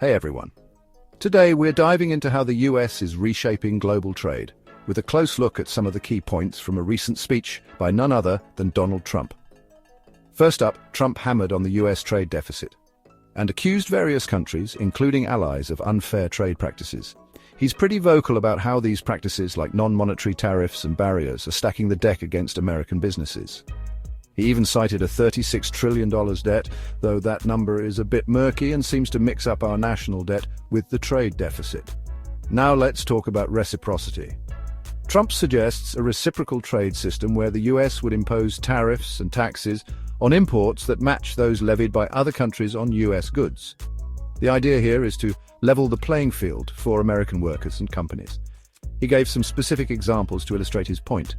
Hey everyone. Today we're diving into how the US is reshaping global trade, with a close look at some of the key points from a recent speech by none other than Donald Trump. First up, Trump hammered on the US trade deficit and accused various countries, including allies, of unfair trade practices. He's pretty vocal about how these practices, like non-monetary tariffs and barriers, are stacking the deck against American businesses. He even cited a $36 trillion debt, though that number is a bit murky and seems to mix up our national debt with the trade deficit. Now let's talk about reciprocity. Trump suggests a reciprocal trade system where the US would impose tariffs and taxes on imports that match those levied by other countries on US goods. The idea here is to level the playing field for American workers and companies. He gave some specific examples to illustrate his point.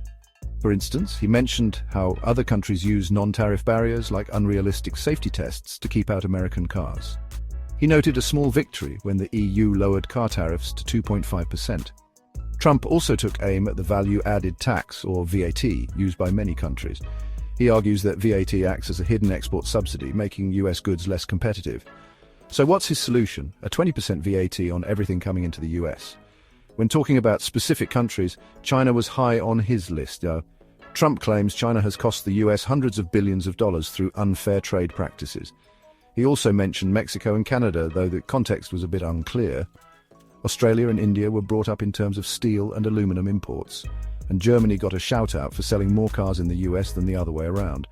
For instance, he mentioned how other countries use non-tariff barriers like unrealistic safety tests to keep out American cars. He noted a small victory when the EU lowered car tariffs to 2.5%. Trump also took aim at the value-added tax, or VAT, used by many countries. He argues that VAT acts as a hidden export subsidy, making US goods less competitive. So what's his solution? A 20% VAT on everything coming into the US. When talking about specific countries, China was high on his list. Trump claims China has cost the US hundreds of billions of dollars through unfair trade practices. He also mentioned Mexico and Canada, though the context was a bit unclear. Australia and India were brought up in terms of steel and aluminum imports, and Germany got a shout-out for selling more cars in the US than the other way around.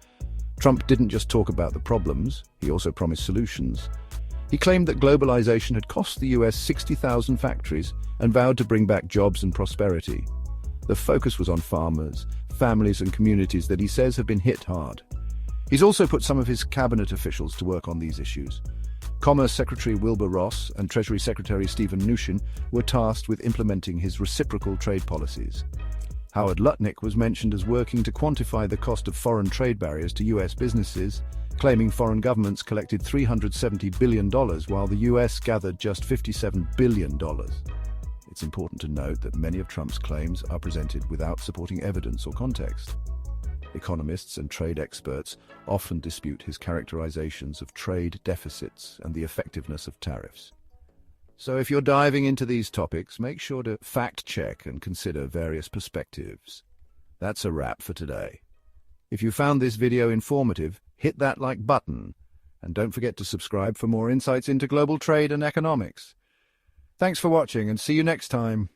Trump didn't just talk about the problems, he also promised solutions. He claimed that globalization had cost the US 60,000 factories and vowed to bring back jobs and prosperity. The focus was on farmers, families and communities that he says have been hit hard. He's also put some of his cabinet officials to work on these issues. Commerce Secretary Wilbur Ross and Treasury Secretary Steven Mnuchin were tasked with implementing his reciprocal trade policies. Howard Lutnick was mentioned as working to quantify the cost of foreign trade barriers to US businesses, claiming foreign governments collected $370 billion while the US gathered just $57 billion. It's important to note that many of Trump's claims are presented without supporting evidence or context. Economists and trade experts often dispute his characterizations of trade deficits and the effectiveness of tariffs. So if you're diving into these topics, make sure to fact-check and consider various perspectives. That's a wrap for today. If you found this video informative, hit that like button, and don't forget to subscribe for more insights into global trade and economics. Thanks for watching, and see you next time.